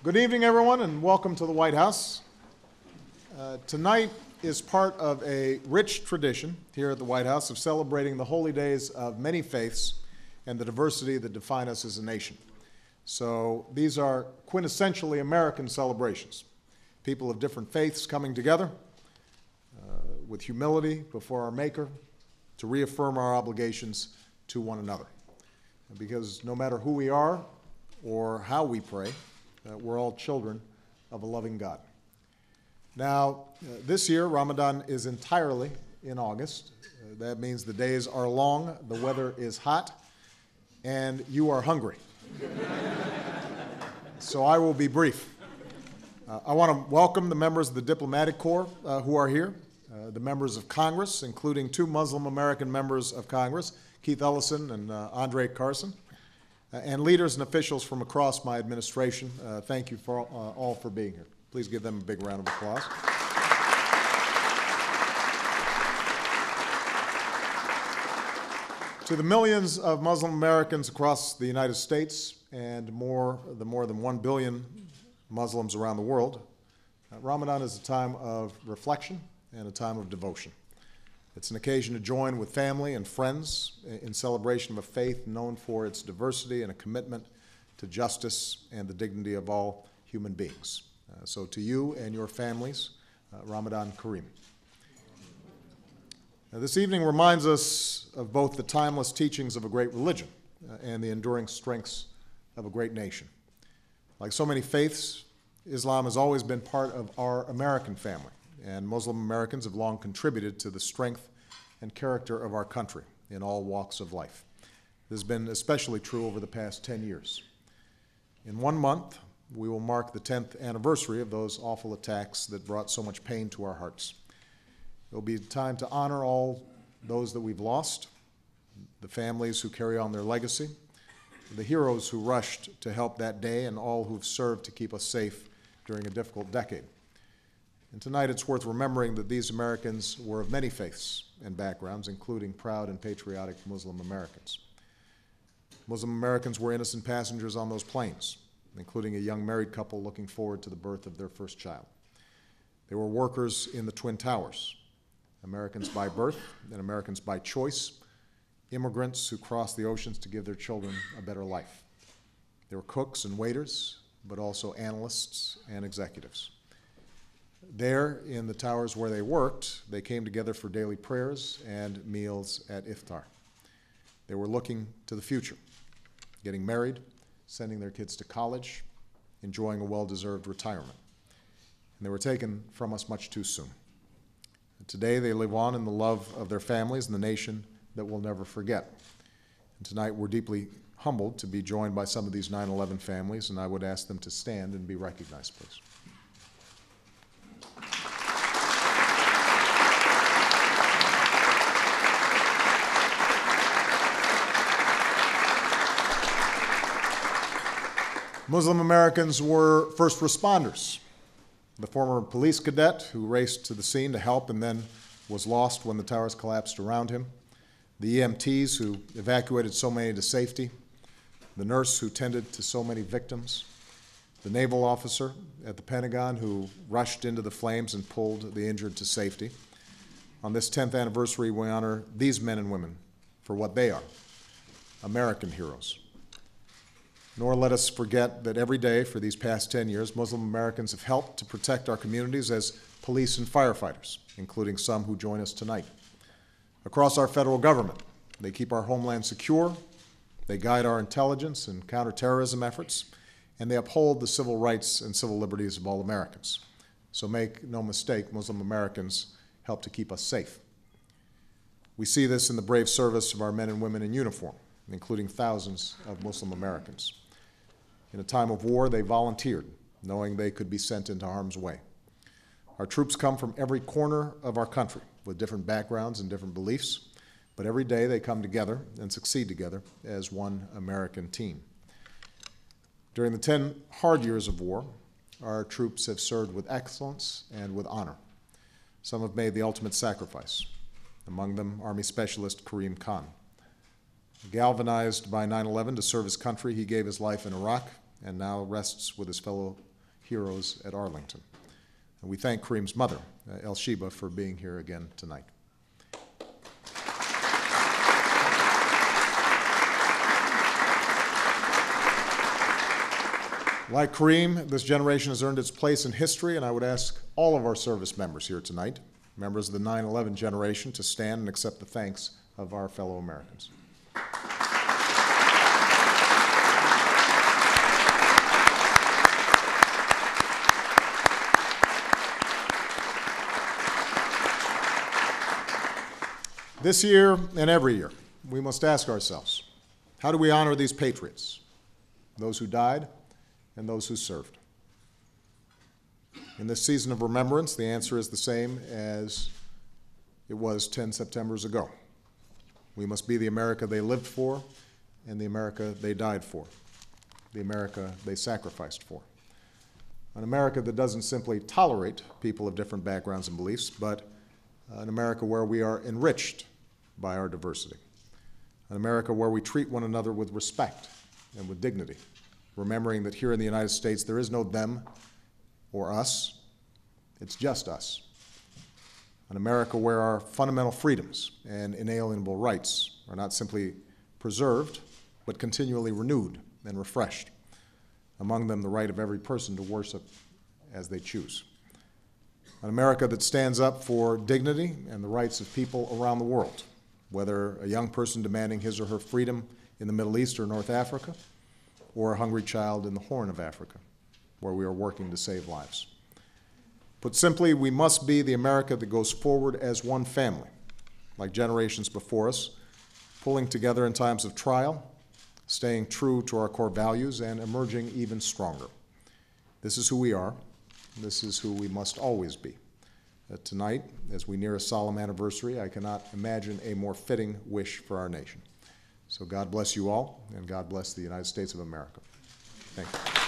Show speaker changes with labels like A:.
A: Good evening, everyone, and welcome to the White House. Tonight is part of a rich tradition here at the White House of celebrating the holy days of many faiths and the diversity that define us as a nation. So these are quintessentially American celebrations. People of different faiths coming together with humility before our Maker to reaffirm our obligations to one another. Because no matter who we are or how we pray, we're all children of a loving God. Now, this year, Ramadan is entirely in August. That means the days are long, the weather is hot, and you are hungry. So I will be brief. I want to welcome the members of the Diplomatic Corps who are here, the members of Congress, including two Muslim American members of Congress, Keith Ellison and Andre Carson, and leaders and officials from across my administration. Thank you for all for being here. Please give them a big round of applause. To the millions of Muslim Americans across the United States and the more than 1 billion Muslims around the world, Ramadan is a time of reflection and a time of devotion. It's an occasion to join with family and friends in celebration of a faith known for its diversity and a commitment to justice and the dignity of all human beings. So to you and your families, Ramadan Kareem. Now, this evening reminds us of both the timeless teachings of a great religion and the enduring strengths of a great nation. Like so many faiths, Islam has always been part of our American family, and Muslim Americans have long contributed to the strength and character of our country in all walks of life. This has been especially true over the past 10 years. In 1 month, we will mark the 10th anniversary of those awful attacks that brought so much pain to our hearts. It will be time to honor all those that we've lost, the families who carry on their legacy, the heroes who rushed to help that day, and all who've served to keep us safe during a difficult decade. And tonight it's worth remembering that these Americans were of many faiths and backgrounds, including proud and patriotic Muslim Americans. Muslim Americans were innocent passengers on those planes, including a young married couple looking forward to the birth of their first child. They were workers in the Twin Towers, Americans by birth and Americans by choice, immigrants who crossed the oceans to give their children a better life. They were cooks and waiters, but also analysts and executives. There, in the towers where they worked, they came together for daily prayers and meals at Iftar. They were looking to the future, getting married, sending their kids to college, enjoying a well-deserved retirement. And they were taken from us much too soon. And today, they live on in the love of their families and the nation that we'll never forget. And tonight, we're deeply humbled to be joined by some of these 9/11 families, and I would ask them to stand and be recognized, please. Muslim Americans were first responders. The former police cadet who raced to the scene to help and then was lost when the towers collapsed around him. The EMTs who evacuated so many to safety. The nurse who tended to so many victims. The naval officer at the Pentagon who rushed into the flames and pulled the injured to safety. On this 10th anniversary, we honor these men and women for what they are, American heroes. Nor let us forget that every day for these past 10 years, Muslim Americans have helped to protect our communities as police and firefighters, including some who join us tonight. Across our federal government, they keep our homeland secure, they guide our intelligence and counterterrorism efforts, and they uphold the civil rights and civil liberties of all Americans. So make no mistake, Muslim Americans help to keep us safe. We see this in the brave service of our men and women in uniform, including thousands of Muslim Americans. In a time of war, they volunteered, knowing they could be sent into harm's way. Our troops come from every corner of our country with different backgrounds and different beliefs, but every day they come together and succeed together as one American team. During the 10 hard years of war, our troops have served with excellence and with honor. Some have made the ultimate sacrifice, among them Army Specialist Kareem Khan. Galvanized by 9/11 to serve his country, he gave his life in Iraq and now rests with his fellow heroes at Arlington. And we thank Kareem's mother, El-Sheba, for being here again tonight. Like Kareem, this generation has earned its place in history, and I would ask all of our service members here tonight, members of the 9/11 generation, to stand and accept the thanks of our fellow Americans. This year and every year, we must ask ourselves, how do we honor these patriots, those who died and those who served? In this season of remembrance, the answer is the same as it was 10 Septembers ago. We must be the America they lived for and the America they died for, the America they sacrificed for. An America that doesn't simply tolerate people of different backgrounds and beliefs, but an America where we are enriched by our diversity. An America where we treat one another with respect and with dignity, remembering that here in the United States there is no them or us, it's just us. An America where our fundamental freedoms and inalienable rights are not simply preserved, but continually renewed and refreshed. Among them, the right of every person to worship as they choose. An America that stands up for dignity and the rights of people around the world, whether a young person demanding his or her freedom in the Middle East or North Africa, or a hungry child in the Horn of Africa, where we are working to save lives. Put simply, we must be the America that goes forward as one family, like generations before us, pulling together in times of trial, staying true to our core values, and emerging even stronger. This is who we are. This is who we must always be. Tonight, as we near a solemn anniversary, I cannot imagine a more fitting wish for our nation. So God bless you all, and God bless the United States of America. Thank you.